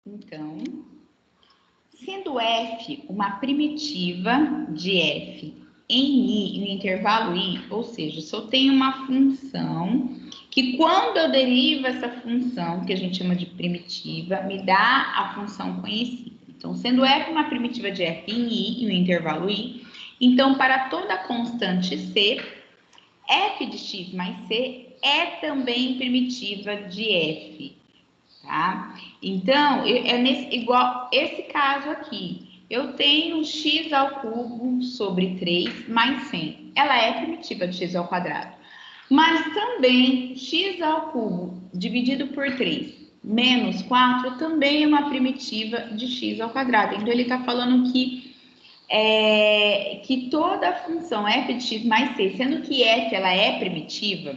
Então, sendo f uma primitiva de f em i no intervalo i, ou seja, se eu tenho uma função que quando eu derivo essa função, que a gente chama de primitiva, me dá a função conhecida. Então, sendo f uma primitiva de f em i no intervalo i, então para toda constante c, f de x mais c é também primitiva de f, tá? Então, igual esse caso aqui. Eu tenho x ao cubo sobre 3 mais 100. Ela é primitiva de x ao quadrado. Mas também x ao cubo dividido por 3 menos 4 também é uma primitiva de x ao quadrado. Então, ele está falando que toda a função f de x mais c, sendo que f ela é primitiva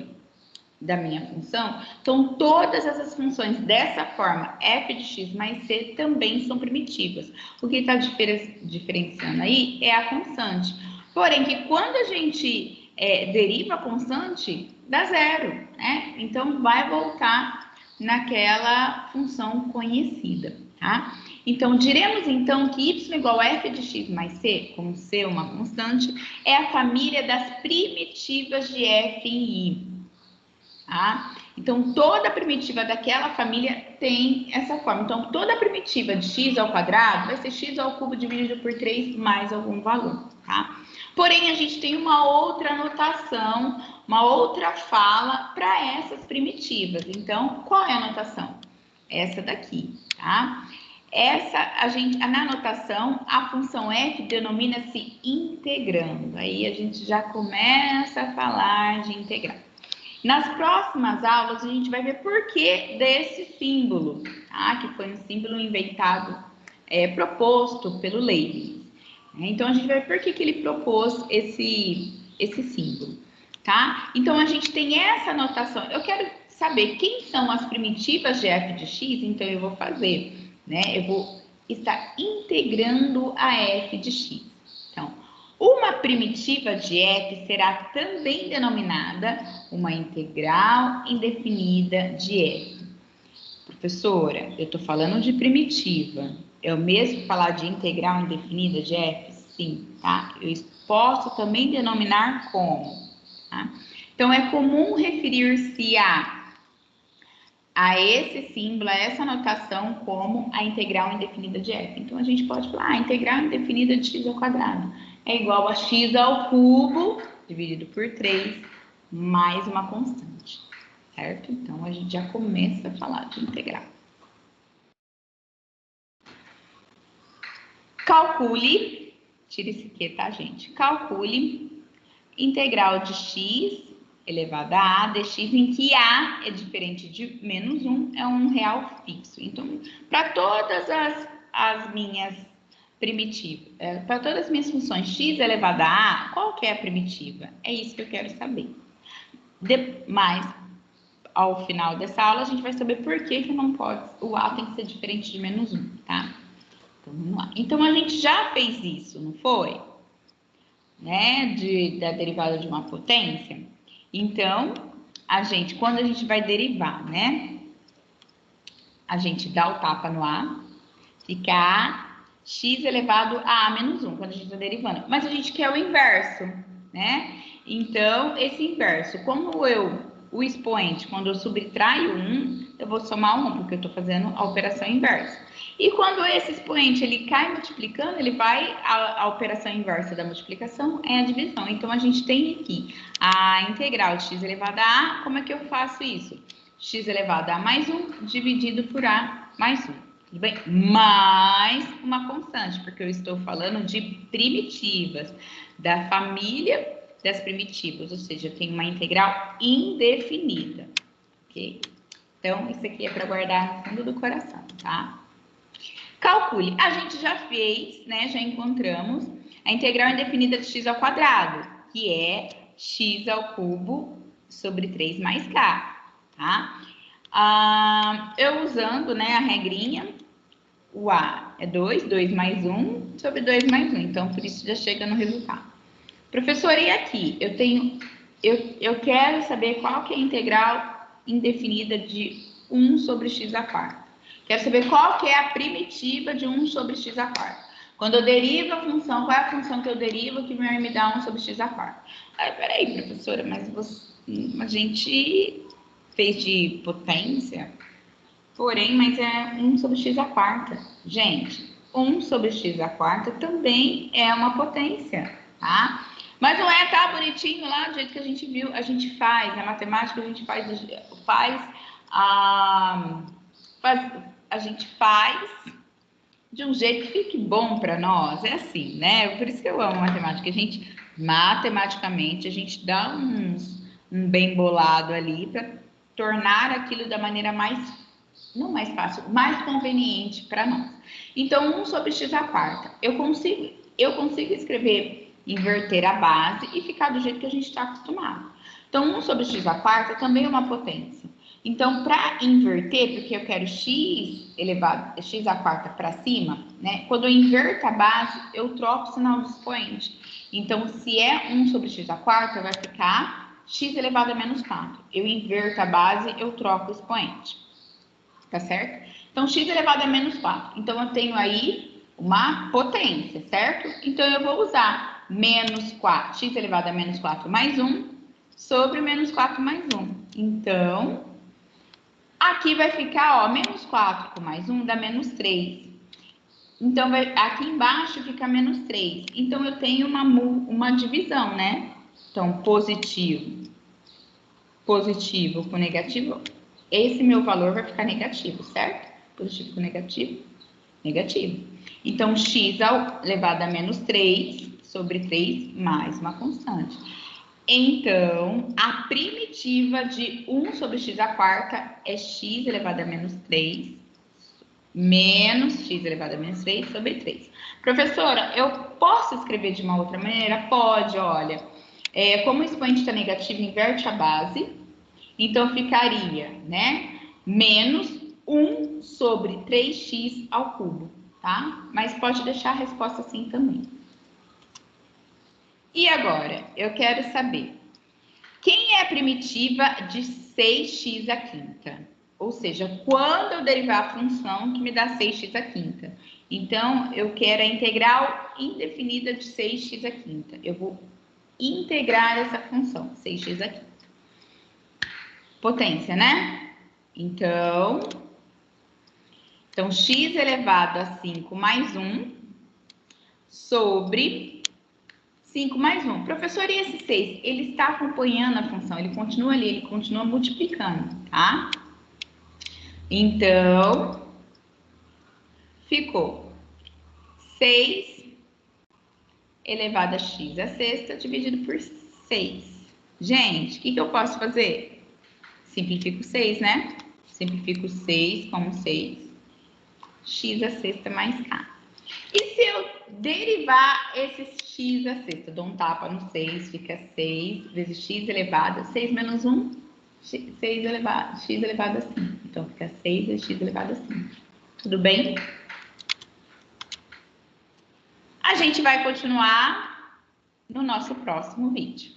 da minha função, então todas essas funções dessa forma, f de x mais c, também são primitivas. O que está diferenciando aí é a constante. Porém, que quando a gente deriva a constante, dá zero, né? Então, vai voltar naquela função conhecida, tá? Então, diremos então que y igual a f de x mais c, como c é uma constante, é a família das primitivas de f em i. Tá? Então, toda primitiva daquela família tem essa forma. Então, toda primitiva de x ao quadrado vai ser x ao cubo dividido por 3 mais algum valor, tá? Porém, a gente tem uma outra notação, uma outra fala para essas primitivas. Então, qual é a notação? Essa daqui, tá? Na notação, a função f denomina-se integrando. Aí a gente já começa a falar de integral. Nas próximas aulas, a gente vai ver por que desse símbolo, tá? Que foi um símbolo inventado, proposto pelo Leibniz. Então, a gente vai ver por que ele propôs esse símbolo, tá? Então, a gente tem essa notação. Eu quero saber quem são as primitivas de f de x, então eu vou fazer, né? Eu vou estar integrando a f de x. Então, uma primitiva de f será também denominada uma integral indefinida de f. Professora, eu estou falando de primitiva. É o mesmo falar de integral indefinida de f? Sim, tá? Eu posso também denominar como, tá? Então, é comum referir-se a esse símbolo, a essa notação, como a integral indefinida de f. Então, a gente pode falar, a integral indefinida de x ao quadrado é igual a x ao cubo, dividido por 3, mais uma constante, certo? Então, a gente já começa a falar de integral. Calcule, tira esse aqui, tá, gente? Calcule integral de x elevado a a dx, em que a é diferente de menos 1, é um real fixo. Então, para todas as minhas primitivas, para todas as minhas funções x elevado a a, qual que é a primitiva? É isso que eu quero saber. Mas, ao final dessa aula, a gente vai saber por que não pode, o a tem que ser diferente de menos 1, tá? Então, vamos lá. Então, a gente já fez isso, não foi? Né? Da derivada de uma potência. Então, quando a gente vai derivar, né? A gente dá o tapa no a, fica a x elevado a menos 1, quando a gente está derivando. Mas a gente quer o inverso, né? Então, esse inverso, o expoente, quando eu subtraio 1, eu vou somar 1, porque eu estou fazendo a operação inversa. E quando esse expoente ele cai multiplicando, a operação inversa da multiplicação é a divisão. Então, a gente tem aqui a integral de x elevado a a. Como é que eu faço isso? X elevado a mais 1 dividido por a mais 1. Tudo bem? Mais uma constante, porque eu estou falando de primitivas, da família das primitivas, ou seja, eu tenho uma integral indefinida, ok? Então, isso aqui é para guardar no fundo do coração, tá? Calcule. A gente já fez, né? Já encontramos a integral indefinida de x ao quadrado, que é x ao cubo sobre 3 mais k, tá? Eu usando, né, a regrinha, o a é 2 mais 1 sobre 2 mais 1. Então, por isso já chega no resultado. Professora, e aqui? Eu quero saber qual que é a integral indefinida de 1 sobre x à quarta. Quero saber qual que é a primitiva de 1 sobre x à quarta. Quando eu derivo a função, qual é a função que eu derivo que vai me dar 1 sobre x à quarta? Aí, peraí, professora, mas a gente fez de potência, porém, mas é 1 sobre x à quarta. Gente, 1 sobre x à quarta também é uma potência, tá? Mas não é, tá bonitinho lá, do jeito que a gente viu, a gente faz, na matemática a gente a gente faz de um jeito que fique bom para nós, é assim, né? Por isso que eu amo matemática. Matematicamente, a gente dá um bem bolado ali para tornar aquilo da maneira não mais fácil, mais conveniente para nós. Então, 1 sobre x à quarta. Eu consigo escrever, inverter a base e ficar do jeito que a gente está acostumado. Então, 1 sobre x à quarta também é uma potência. Então, para inverter, porque eu quero x à quarta para cima, né? Quando eu inverto a base, eu troco o sinal do expoente. Então, se é 1 sobre x à quarta, vai ficar x elevado a menos 4. Eu inverto a base, eu troco o expoente. Tá certo? Então, x elevado a menos 4. Então, eu tenho aí uma potência, certo? Então, eu vou usar menos 4, x elevado a menos 4 mais 1, sobre menos 4 mais 1. Então, aqui vai ficar, ó, menos 4 com mais 1 dá menos 3. Então, aqui embaixo fica menos 3. Então, eu tenho uma divisão, né? Então, positivo com negativo, esse meu valor vai ficar negativo, certo? Positivo com negativo, negativo. Então, x elevado a menos 3 sobre 3 mais uma constante. Então, a primitiva de 1 sobre x à quarta é x elevado a menos 3 menos x elevado a menos 3 sobre 3. Professora, eu posso escrever de uma outra maneira? Pode, olha. Como o expoente está negativo, inverte a base. Então, ficaria, né? Menos 1 sobre 3x ao cubo, tá? Mas pode deixar a resposta assim também. E agora, eu quero saber quem é a primitiva de 6x à quinta? Ou seja, quando eu derivar a função que me dá 6x à quinta. Então, eu quero a integral indefinida de 6x à quinta. Eu vou integrar essa função, 6x à quinta. Potência, né? Então, x elevado a 5 mais 1 sobre 5 mais 1. Professor, e esse 6? Ele está acompanhando a função, ele continua ali, ele continua multiplicando, tá? Então, ficou 6 elevado a x à sexta dividido por 6. Gente, o que eu posso fazer? Simplifico 6, né? Simplifico 6 como 6. X à sexta mais k. E se eu derivar esse x à sexta? Dou um tapa no 6, fica 6 vezes x elevado a 6 menos 1, x elevado a 5. Então, fica 6 vezes x elevado a 5. Tudo bem? A gente vai continuar no nosso próximo vídeo.